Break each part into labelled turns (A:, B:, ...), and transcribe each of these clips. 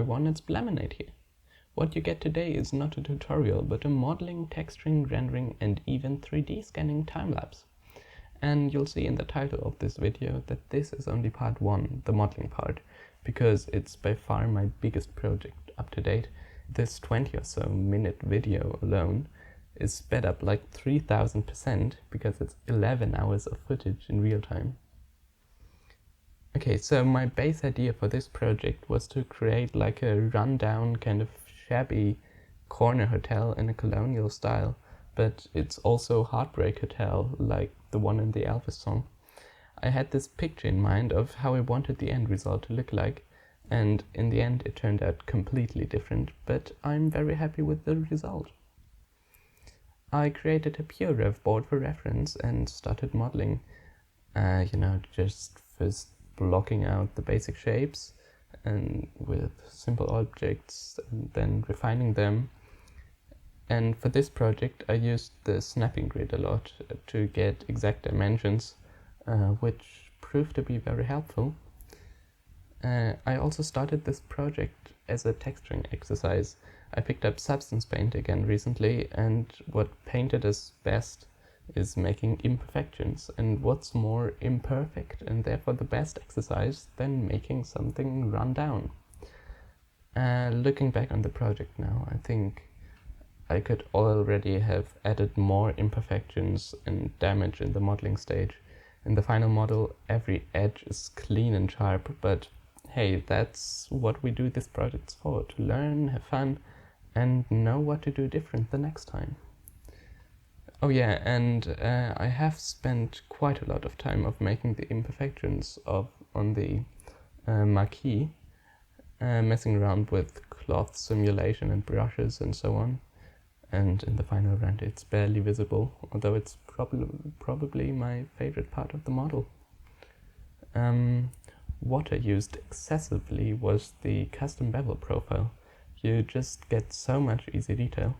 A: everyone, it's Laminate here. What you get today is not a tutorial, but a modeling, texturing, rendering and even 3D scanning time-lapse. And you'll see in the title of this video that this is only part 1, the modeling part, because it's by far my biggest project up to date. This 20 or so minute video alone is sped up like 3000% because it's 11 hours of footage in real time. Okay, so my base idea for this project was to create like a rundown kind of shabby corner hotel in a colonial style, but it's also Heartbreak hotel like the one in the Elvis song. I had this picture in mind of how I wanted the end result to look like, and in the end it turned out completely different, but I'm very happy with the result. I created a pure rev board for reference and started modeling, just first blocking out the basic shapes and with simple objects and then refining them. And for this project I used the snapping grid a lot to get exact dimensions, which proved to be very helpful. I also started this project as a texturing exercise. I picked up Substance Paint again recently, and what painted us best is making imperfections, and what's more imperfect and therefore the best exercise than making something run down. Looking back on the project now, I think I could already have added more imperfections and damage in the modeling stage. In the final model, every edge is clean and sharp, but hey, that's what we do this project for, to learn, have fun, and know what to do different the next time. Oh yeah, and I have spent quite a lot of time of making the imperfections on the marquee, messing around with cloth simulation and brushes and so on. And in the final render it's barely visible, although it's probably my favorite part of the model. What I used excessively was the custom bevel profile. You just get so much easy detail,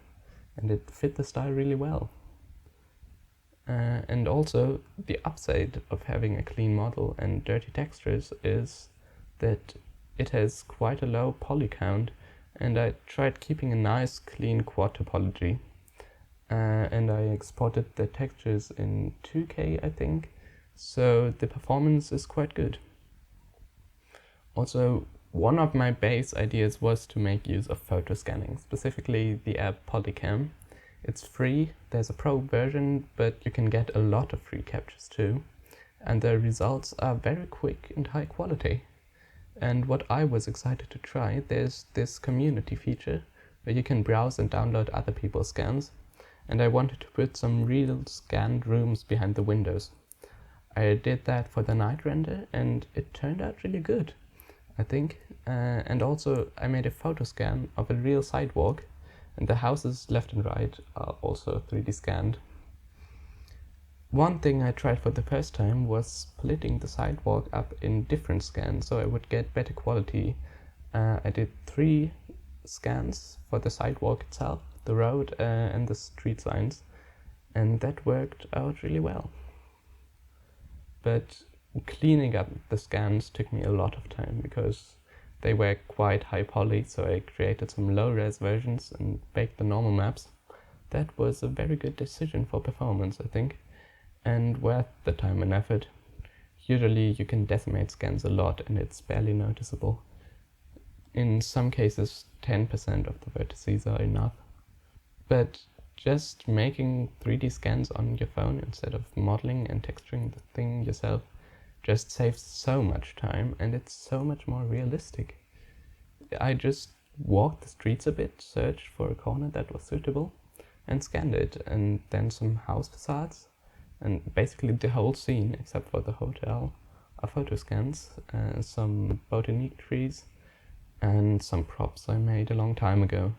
A: and it fit the style really well. And also, the upside of having a clean model and dirty textures is that it has quite a low poly count, and I tried keeping a nice clean quad topology. And I exported the textures in 2K, I think, so the performance is quite good. Also, one of my base ideas was to make use of photo scanning, specifically the app Polycam. It's free, there's a pro version, but you can get a lot of free captures too, and the results are very quick and high quality. And what I was excited to try, there's this community feature where you can browse and download other people's scans, and I wanted to put some real scanned rooms behind the windows. I did that for the night render and it turned out really good, I think. And also I made a photo scan of a real sidewalk, and the houses left and right are also 3D scanned. One thing I tried for the first time was splitting the sidewalk up in different scans so I would get better quality. I did 3 scans for the sidewalk itself, the road and the street signs, and that worked out really well. But cleaning up the scans took me a lot of time because they were quite high poly, so I created some low-res versions and baked the normal maps. That was a very good decision for performance, I think, and worth the time and effort. Usually you can decimate scans a lot and it's barely noticeable. In some cases 10% of the vertices are enough. But just making 3D scans on your phone instead of modeling and texturing the thing yourself just saves so much time, and it's so much more realistic. I just walked the streets a bit, searched for a corner that was suitable, and scanned it, and then some house facades, and basically the whole scene except for the hotel are photo scans, some botanique trees, and some props I made a long time ago.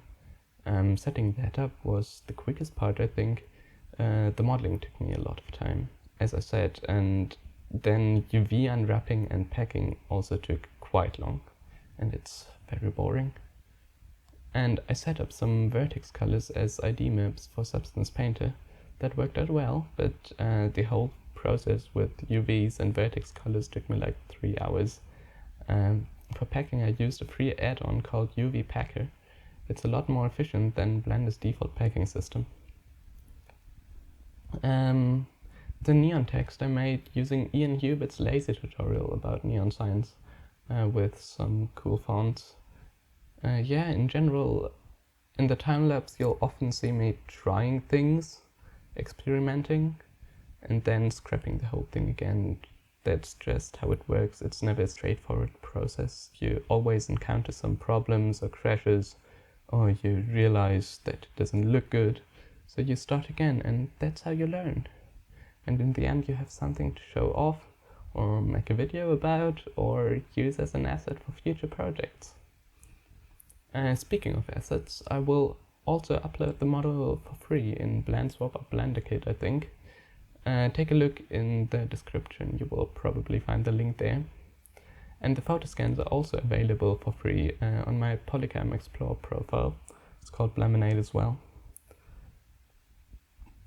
A: Setting that up was the quickest part, I think. The modeling took me a lot of time, as I said, and then UV unwrapping and packing also took quite long, and it's very boring. And I set up some vertex colors as ID maps for Substance Painter. That worked out well, but the whole process with UVs and vertex colors took me like 3 hours. For packing I used a free add-on called UV Packer. It's a lot more efficient than Blender's default packing system. The neon text I made using Ian Hubert's lazy tutorial about neon signs with some cool fonts. Yeah, in general, in the time-lapse you'll often see me trying things, experimenting, and then scrapping the whole thing again. That's just how it works. It's never a straightforward process. You always encounter some problems or crashes, or you realize that it doesn't look good, so you start again, and that's how you learn. And in the end you have something to show off, or make a video about, or use as an asset for future projects. Speaking of assets, I will also upload the model for free in BlendSwap or BlenderKit, I think. Take a look in the description, you will probably find the link there. And the photo scans are also available for free on my Polycam Explore profile. It's called Laminate as well.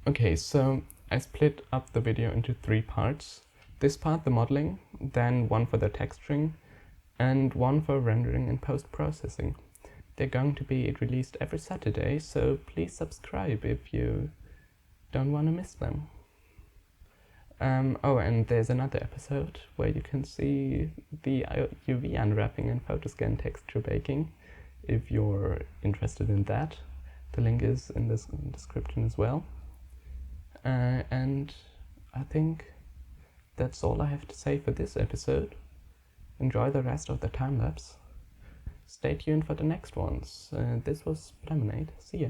A: Okay, so I split up the video into 3 parts. This part, the modeling, then one for the texturing, and one for rendering and post-processing. They're going to be released every Saturday, so please subscribe if you don't want to miss them. Oh, and there's another episode where you can see the UV unwrapping and photoscan texture baking if you're interested in that. The link is in the description as well. And I think that's all I have to say for this episode. Enjoy the rest of the time lapse. Stay tuned for the next ones. This was Laminate. See ya.